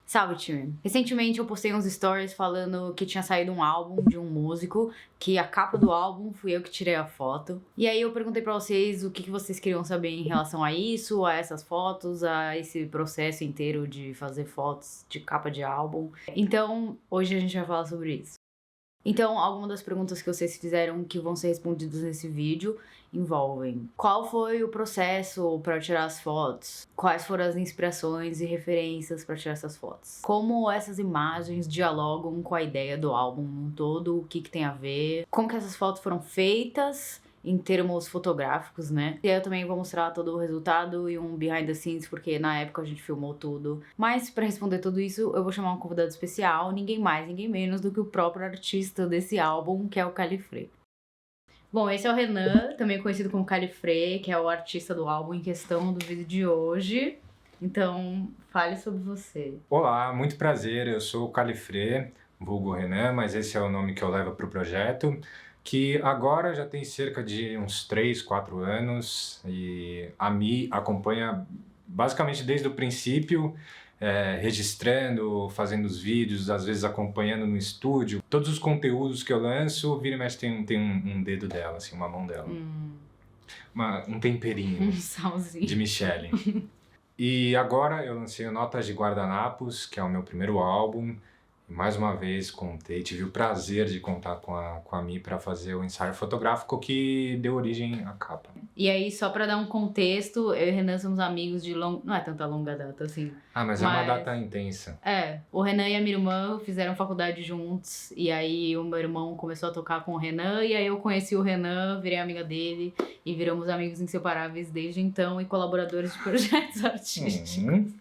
Salve, time! Recentemente eu postei uns stories falando que tinha saído um álbum de um músico, que a capa do álbum fui eu que tirei a foto. E aí eu perguntei pra vocês o que vocês queriam saber em relação a isso, a essas fotos, a esse processo inteiro de fazer fotos de capa de álbum. Então, hoje a gente vai falar sobre isso. Então, algumas das perguntas que vocês fizeram que vão ser respondidas nesse vídeo envolvem: qual foi o processo para tirar as fotos? Quais foram as inspirações e referências para tirar essas fotos? Como essas imagens dialogam com a ideia do álbum no todo? O que tem a ver? Como que essas fotos foram feitas em termos fotográficos, né? E aí eu também vou mostrar todo o resultado e um behind the scenes, porque na época a gente filmou tudo. Mas pra responder tudo isso, eu vou chamar um convidado especial, ninguém mais, ninguém menos do que o próprio artista desse álbum, que é o Califré. Bom, esse é o Renan, também conhecido como Califré, que é o artista do álbum em questão do vídeo de hoje. Então, fale sobre você. Olá, muito prazer, eu sou o Califré, vulgo Renan, mas esse é o nome que eu levo para o projeto, que agora já tem cerca de uns 3, 4 anos, e a Mi acompanha basicamente desde o princípio, registrando, fazendo os vídeos, às vezes acompanhando no estúdio. Todos os conteúdos que eu lanço, vira e mexe tem um dedo dela, assim, uma mão dela. Um temperinho Um salzinho de Michele. E agora eu lancei o Notas de Guardanapos, que é o meu primeiro álbum. E mais uma vez tive o prazer de contar com a Mi para fazer o ensaio fotográfico que deu origem à capa. E aí, só pra dar um contexto, eu e o Renan somos amigos de não é tanta longa data assim. Mas é uma data intensa. O Renan e a minha irmã fizeram faculdade juntos, e aí o meu irmão começou a tocar com o Renan, e aí eu conheci o Renan, virei amiga dele, e viramos amigos inseparáveis desde então, e colaboradores de projetos artísticos.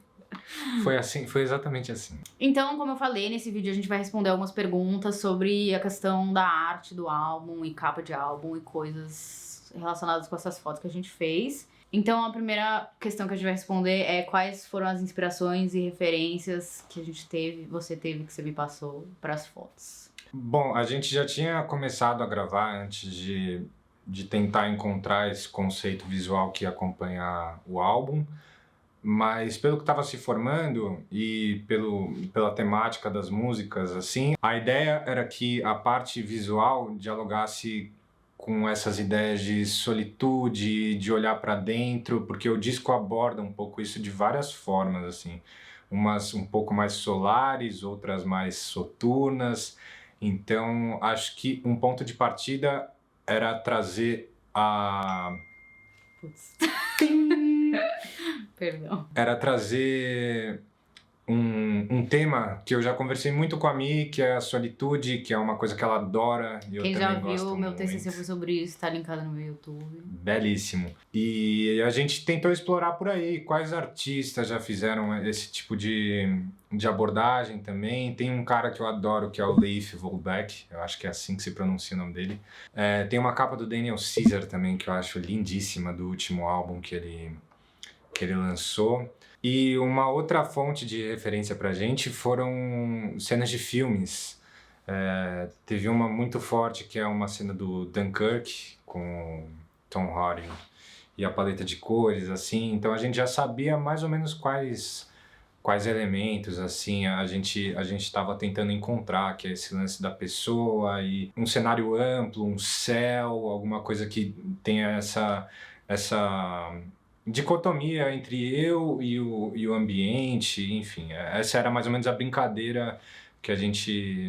Foi exatamente assim. Então, como eu falei, nesse vídeo a gente vai responder algumas perguntas sobre a questão da arte do álbum, e capa de álbum, e coisas relacionadas com essas fotos que a gente fez. Então, a primeira questão que a gente vai responder é quais foram as inspirações e referências que a gente teve, que você me passou para as fotos. Bom, a gente já tinha começado a gravar antes de tentar encontrar esse conceito visual que ia acompanhar o álbum, mas pelo que estava se formando e pela temática das músicas, assim, a ideia era que a parte visual dialogasse com essas ideias de solitude, de olhar para dentro, porque o disco aborda um pouco isso de várias formas, assim, umas um pouco mais solares, outras mais soturnas. Então, acho que um ponto de partida era trazer a... Perdão. Era trazer um tema que eu já conversei muito com a Mi, que é a solitude, que é uma coisa que ela adora. E Quem eu já também viu, gosto meu muito. TCC foi sobre isso, tá linkado no meu YouTube. Belíssimo. E a gente tentou explorar por aí quais artistas já fizeram esse tipo de abordagem também. Tem um cara que eu adoro, que é o Leif Volbeck, eu acho que é assim que se pronuncia o nome dele. Tem uma capa do Daniel Caesar também, que eu acho lindíssima, do último álbum que ele lançou. E uma outra fonte de referência pra gente foram cenas de filmes. Teve uma muito forte, que é uma cena do Dunkirk, com Tom Hardy e a paleta de cores, assim. Então a gente já sabia mais ou menos quais elementos, assim, a gente estava tentando encontrar, que é esse lance da pessoa e um cenário amplo, um céu, alguma coisa que tenha essa dicotomia entre eu e o ambiente, enfim. Essa era mais ou menos a brincadeira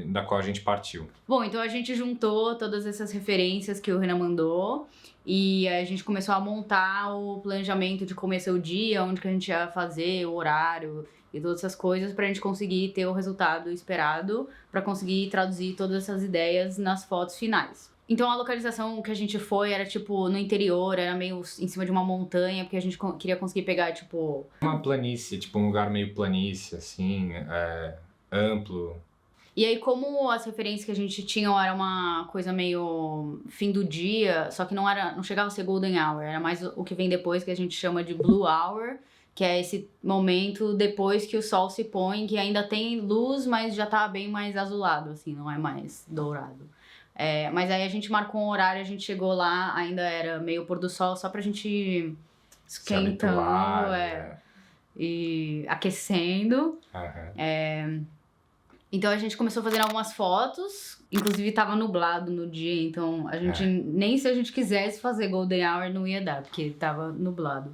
da qual a gente partiu. Bom, então a gente juntou todas essas referências que o Renan mandou e a gente começou a montar o planejamento de como ia ser o dia, onde que a gente ia fazer, o horário e todas essas coisas pra gente conseguir ter o resultado esperado, pra conseguir traduzir todas essas ideias nas fotos finais. Então a localização que a gente foi era tipo no interior, era meio em cima de uma montanha, porque a gente queria conseguir pegar tipo... uma planície, tipo um lugar meio planície, assim, amplo. E aí, como as referências que a gente tinha era uma coisa meio fim do dia, só que não chegava a ser golden hour, era mais o que vem depois, que a gente chama de blue hour, que é esse momento depois que o sol se põe, que ainda tem luz, mas já tá bem mais azulado, assim, não é mais dourado. Mas aí a gente marcou um horário, a gente chegou lá, ainda era meio pôr do sol, só pra gente esquentando, e aquecendo. Então a gente começou fazendo algumas fotos, inclusive tava nublado no dia, então a gente nem se a gente quisesse fazer Golden Hour não ia dar, porque tava nublado.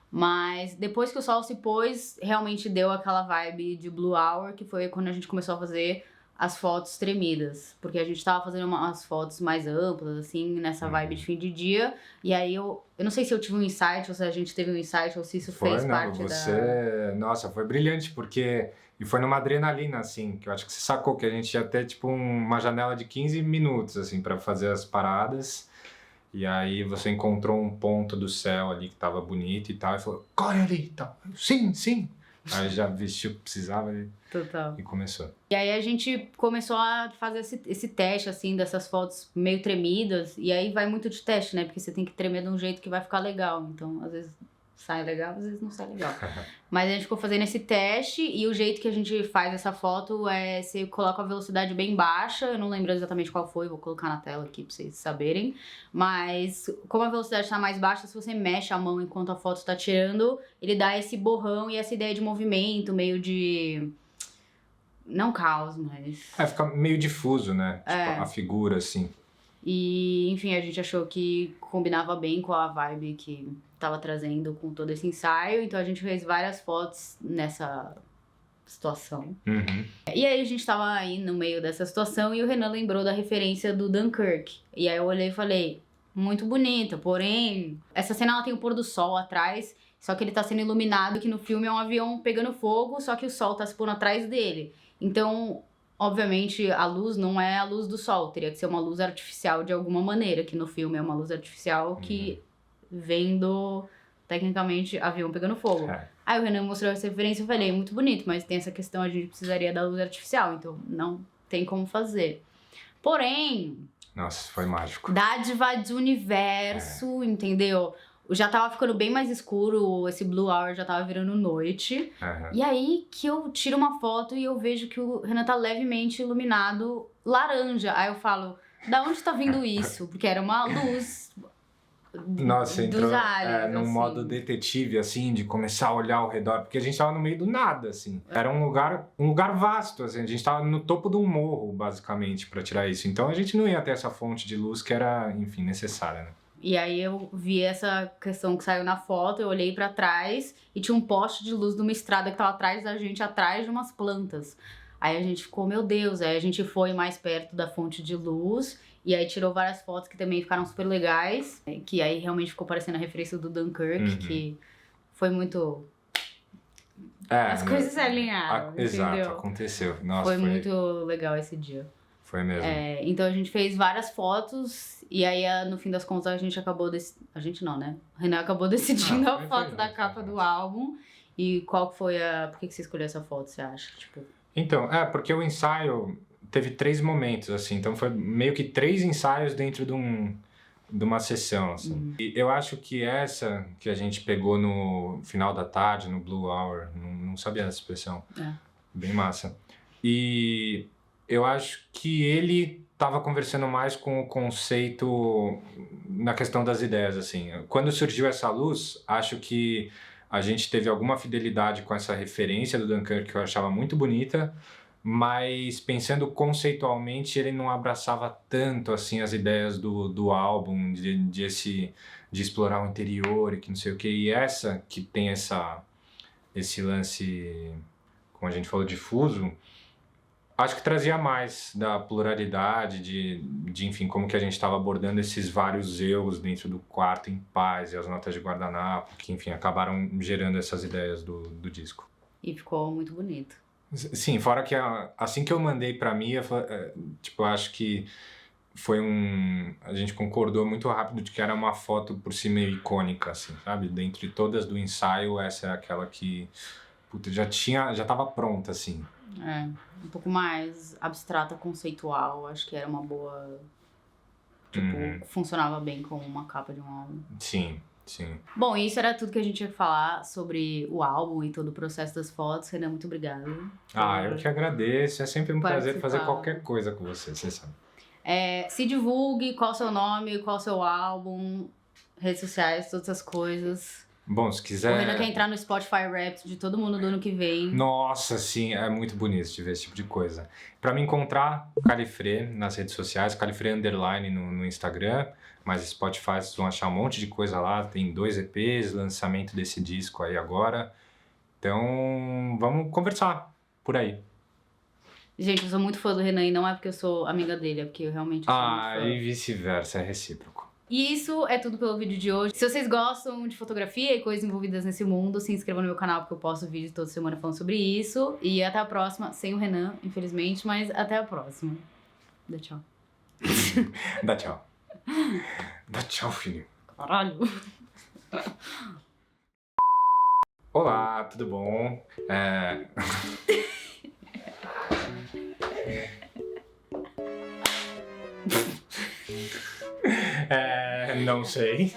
Mas depois que o sol se pôs, realmente deu aquela vibe de Blue Hour, que foi quando a gente começou a fazer as fotos tremidas. Porque a gente tava fazendo umas fotos mais amplas, assim, nessa vibe de fim de dia. E aí eu não sei se eu tive um insight, ou se a gente teve um insight, ou se isso fez parte da... Nossa, foi brilhante, porque... E foi numa adrenalina, assim, que eu acho que você sacou que a gente ia ter, tipo, uma janela de 15 minutos, assim, pra fazer as paradas. E aí você encontrou um ponto do céu ali que tava bonito e tal, e falou, corre ali e tal. Sim, sim. Aí já vestiu o que precisava e começou. E aí a gente começou a fazer esse teste, assim, dessas fotos meio tremidas. E aí vai muito de teste, né? Porque você tem que tremer de um jeito que vai ficar legal. Então, às vezes sai legal, às vezes não sai legal. Mas a gente ficou fazendo esse teste e o jeito que a gente faz essa foto é você coloca a velocidade bem baixa, eu não lembro exatamente qual foi, vou colocar na tela aqui pra vocês saberem. Mas como a velocidade tá mais baixa, se você mexe a mão enquanto a foto tá tirando, ele dá esse borrão e essa ideia de movimento, meio de... Não caos, mas... Fica meio difuso, né? Tipo, a figura, assim. E, enfim, a gente achou que combinava bem com a vibe que tava trazendo com todo esse ensaio. Então a gente fez várias fotos nessa situação. E aí a gente tava aí no meio dessa situação e o Renan lembrou da referência do Dunkirk. E aí eu olhei e falei, muito bonita, porém... Essa cena ela tem o pôr do sol atrás, só que ele tá sendo iluminado, que no filme é um avião pegando fogo, só que o sol tá se pondo atrás dele. Então... Obviamente, a luz não é a luz do sol, teria que ser uma luz artificial de alguma maneira, que no filme é uma luz artificial que vem do, tecnicamente, avião pegando fogo. Aí o Renan mostrou essa referência e eu falei, muito bonito, mas tem essa questão, a gente precisaria da luz artificial, então não tem como fazer. Porém... Nossa, foi mágico. Dádiva de universo, entendeu? Já tava ficando bem mais escuro, esse Blue Hour já tava virando noite. E aí que eu tiro uma foto e eu vejo que o Renan tá levemente iluminado laranja. Aí eu falo, da onde tá vindo isso? Porque era uma luz Nossa, entrou dos aliens, num assim. modo detetive, assim, de começar a olhar ao redor. Porque a gente tava no meio do nada, assim. Era um lugar vasto, assim. A gente tava no topo de um morro, basicamente, pra tirar isso. Então a gente não ia ter essa fonte de luz que era, enfim, necessária, né? E aí eu vi essa questão que saiu na foto, eu olhei pra trás e tinha um poste de luz de uma estrada que tava atrás da gente, atrás de umas plantas. Aí a gente ficou, meu Deus, aí a gente foi mais perto da fonte de luz e aí tirou várias fotos que também ficaram super legais, que aí realmente ficou parecendo a referência do Dunkirk, que foi muito... As coisas se alinharam, exato, entendeu? aconteceu. Nossa, foi muito legal esse dia. Foi mesmo. Então a gente fez várias fotos e aí no fim das contas a gente acabou... A gente não, né? O Renan acabou decidindo a foto da capa do álbum. E qual foi Por que você escolheu essa foto, você acha? Tipo... Então, porque o ensaio teve 3 momentos, assim. Então foi meio que 3 ensaios dentro de uma sessão, assim. E eu acho que essa que a gente pegou no final da tarde, no Blue Hour, não sabia essa expressão. Bem massa. E... eu acho que ele estava conversando mais com o conceito na questão das ideias, assim. Quando surgiu essa luz, acho que a gente teve alguma fidelidade com essa referência do Dunkirk que eu achava muito bonita, mas pensando conceitualmente, ele não abraçava tanto assim as ideias do álbum, de explorar o interior e que não sei o que. E essa que tem esse lance, como a gente falou, difuso, acho que trazia mais da pluralidade, de enfim, como que a gente estava abordando esses vários eus dentro do quarto em paz e as notas de guardanapo, que enfim, acabaram gerando essas ideias do disco. E ficou muito bonito. Sim, fora que assim que eu mandei pra Mia, tipo, acho que foi a gente concordou muito rápido de que era uma foto por si meio icônica, assim, sabe? Dentre todas do ensaio, essa é aquela que, puta, já tava pronta, assim. Um pouco mais abstrata, conceitual, acho que era uma boa... Tipo, funcionava bem como uma capa de um álbum. Sim, sim. Bom, isso era tudo que a gente ia falar sobre o álbum e todo o processo das fotos. Renan, muito obrigada. Eu que agradeço. É sempre um prazer fazer qualquer coisa com você sabe. Se divulgue, qual o seu nome, qual o seu álbum, redes sociais, todas essas coisas. Bom, se O quiser... Renan quer entrar no Spotify Wrapped de todo mundo do ano que vem. Nossa, sim, é muito bonito de ver esse tipo de coisa. Pra me encontrar, Califré nas redes sociais, Califré Underline no Instagram, mas Spotify vocês vão achar um monte de coisa lá, tem 2 EPs, lançamento desse disco aí agora. Então, vamos conversar por aí. Gente, eu sou muito fã do Renan e não é porque eu sou amiga dele, é porque eu realmente sou muito fã. E vice-versa, é recíproco. E isso é tudo pelo vídeo de hoje. Se vocês gostam de fotografia e coisas envolvidas nesse mundo, se inscrevam no meu canal porque eu posto vídeo toda semana falando sobre isso. E até a próxima, sem o Renan, infelizmente, mas até a próxima. Dá tchau. Dá tchau. Dá tchau, filho. Caralho. Olá, tudo bom? Não sei.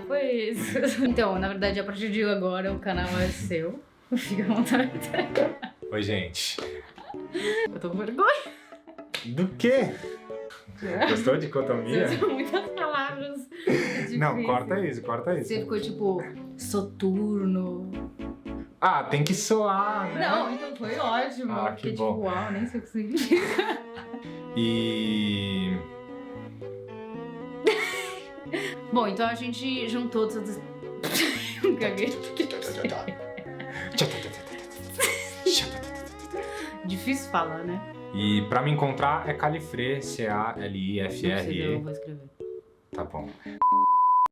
Foi isso. Então, na verdade, a partir de agora o canal é seu. Fica à vontade. Oi, gente. Eu tô com vergonha. Do quê? Gostou de dicotomia? São muitas palavras. É Não, difícil. corta isso. Você ficou tipo, soturno. Tem que soar, né? Não, então foi ótimo. Que Porque, bom. tipo, uau, nem sei o que significa. E... Bom, então a gente juntou todas. Caguei. Difícil falar, né? E pra me encontrar é Califré, Não precisa, eu C-A-L-I-F-R-E. vou escrever. Tá bom.